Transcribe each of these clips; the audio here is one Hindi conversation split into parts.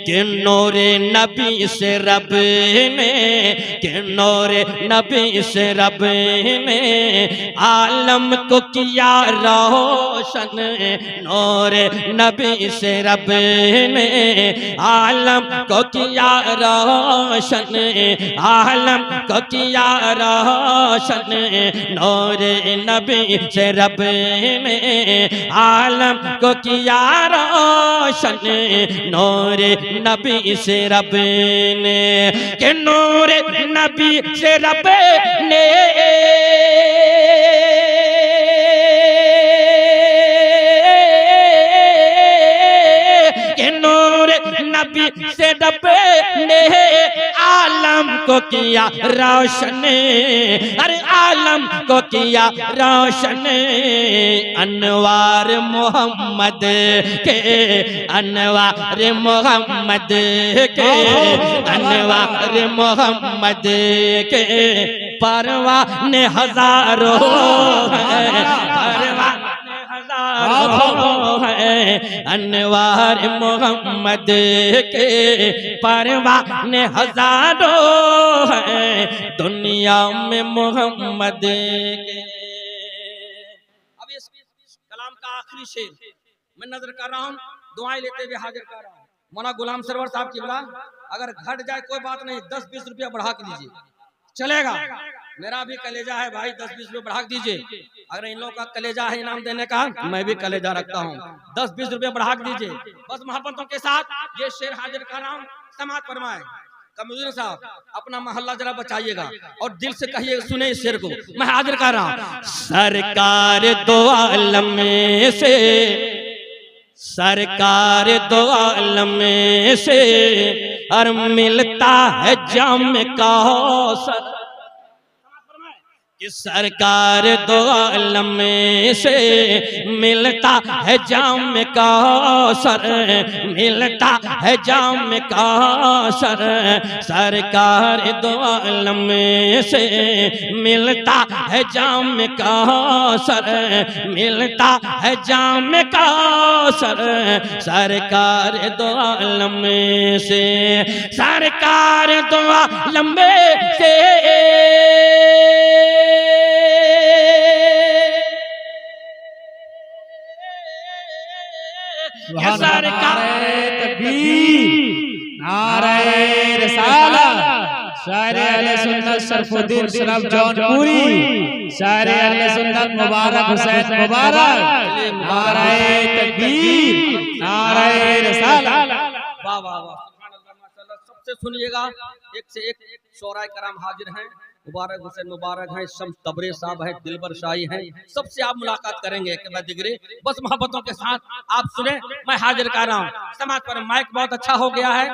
कि नूरे नबी से रब ने, कि नूरे नबी से रब ने आलम को किया रोशन। नूरे नबी से रब ने आलम को किया रोशन, आलम को किया रोशन। नूरे नबी से रब ने आलम को किया रोशन। नूरे नबी से रब ने, कि नूरे नबी से रब ने नबी से रब ने आलम को किया रोशन, अरे आलम को किया रोशन। अनवार मोहम्मद के, अनवार मोहम्मद के, अनवार मोहम्मद के परवाने हजारों है, परवाने हजारों है। अनवार मोहम्मद के परवाने हजारों है दुनिया में मोहम्मद के। अब इस कलाम का आखिरी शेर मैं नजर कर रहा हूँ, दुआएं लेते हुए हाजिर कर रहा हूँ। मौलाना गुलाम सरवर साहब की बोला, अगर घट जाए कोई बात नहीं, 10-20 रुपया बढ़ा के दीजिए, चलेगा। मेरा भी कलेजा है भाई, 10-20 रुपये बढ़ा दीजिए। अगर इन लोगों का कलेजा है इनाम देने का, मैं भी कलेजा रखता हूँ, 10-20 रुपये बढ़ा दीजिए। बस मोहब्बतों के साथ ये शेर हाजिर कर रहा हूँ, समाज फरमाए। कमरुद्दीन साहब अपना मोहल्ला जरा बचाइएगा और दिल से कहिए, सुने इस शेर को मैं हाजिर कर रहा हूँ। सरकार दो आलम में से, सरकार दो आलम में से और मिलता है जाम कौसर। कि सरकार दो आलम में से मिलता है जाम कौसर, मिलता है जाम कौसर। सरकार दो आलम में से मिलता है जाम कौसर, मिलता है जाम कौसर। सरकार दो आलम में से, सरकार दो आलम में से नारे रिसालत, शायर अहले सुन्नत शरफुद्दीन शरफ जौनपुरी, शायर अहले सुन्नत मुबारक हुसैन मुबारक, नारे तकबीर, नारे रिसालत। वाह वाह वाह, माशाअल्लाह। सबसे सुनिएगा, एक से एक शोराए कराम हाजिर हैं। मुबारक हुसैन मुबारक हैं, शम्स तबरे साहब हैं, दिलबर शाही हैं, सबसे आप मुलाकात करेंगे एक बाद दिगरे। बस मोहब्बतों के साथ आप सुने, मैं हाजिर कर रहा हूँ। समाज पर माइक बहुत अच्छा हो गया है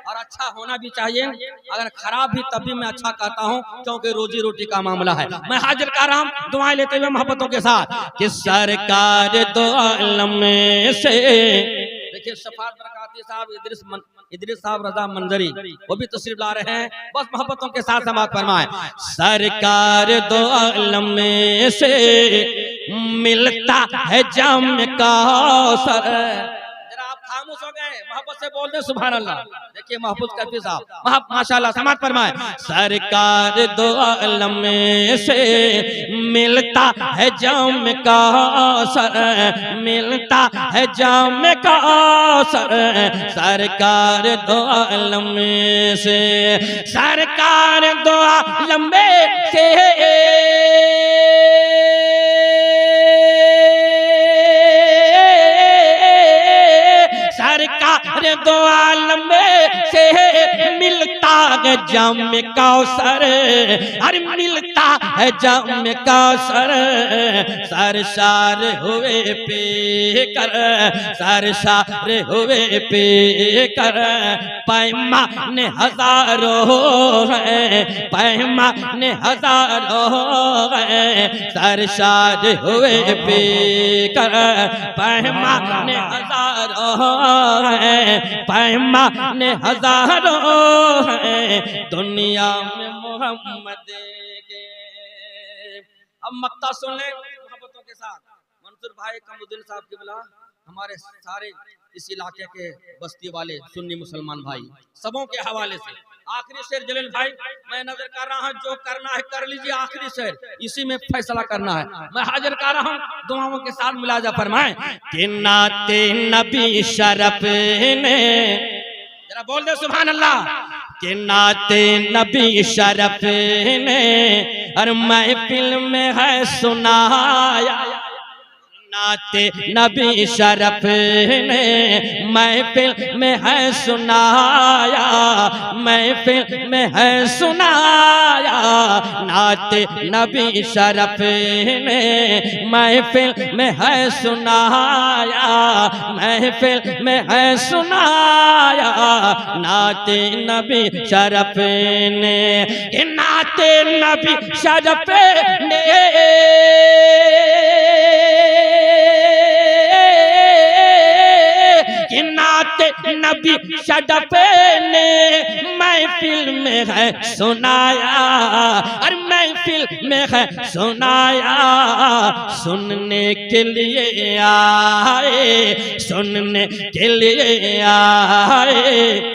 और अच्छा होना भी चाहिए, अगर खराब भी तब भी मैं अच्छा कहता हूँ, क्योंकि रोजी रोटी का मामला है। मैं हाजिर कर रहा हूँ दुआएं लेते हुए मोहब्बतों के साथ। कि सरकार दो आलम में से, देखिए शफात बरकाती साहब, इदरीस साहब रजा मंजरी वो भी तशरीफ ला रहे हैं। बस मोहब्बतों के साथ समात फरमाएं। सरकार दो आलम में से मिलता है जाम कौसर। जरा आप खामोश हो गए, मोहब्बत से बोल दे सुभान अल्लाह। देखिए महफूज कफी साहब माशाल्लाह समात फरमाएं। सरकार दो आलम में से मिलता है जाम कौसर, मिलता है जाम कौसर। सरकार दो आलम में से, सरकार दो आलम में से सरकार दो आलम में से मिलता है जाम कौसर, अरे मिलता है जाम कौसर। सरसार हुए पे कर, सरसार हुए पे कर, पैमाने हजारों है, पैमाने हजारों है। सरसार हुए पे कर, पैमाने हजारों है, पैमाने हजारों है दुनिया में मोहम्मद के। अब मक्ता सुन ले मोहब्बतों के साथ। मंसूर भाई कमरुद्दीन साहब की बिला हमारे सारे इस इलाके के बस्ती वाले सुन्नी मुसलमान भाई सबों के हवाले से आखिरी शेर जलील भाई मैं नजर कर रहा हूँ, जो करना है कर लीजिए, आखिरी शेर इसी में फैसला करना है। मैं हाजिर कर रहा हूँ, दुआओं के साथ मुलाजा फरमाएं कि नाते नबी शरफ ने, जरा बोल दे सुभान अल्लाह, कि नाते नबी शरफ ने और महफिल में है सुनाया, नाते नबी शरफ ने महफिल में है सुनाया, महफिल में है सुनाया, नाते नबी शरफ ने महफिल में है सुनाया, महफिल में है सुनाया, नाते नबी शरफ ने, नाते नबी शरफ ने नाते नबी शरफ ने महफिल में है सुनाया और महफिल में है सुनाया, सुनने के लिए आए, सुनने के लिए आए।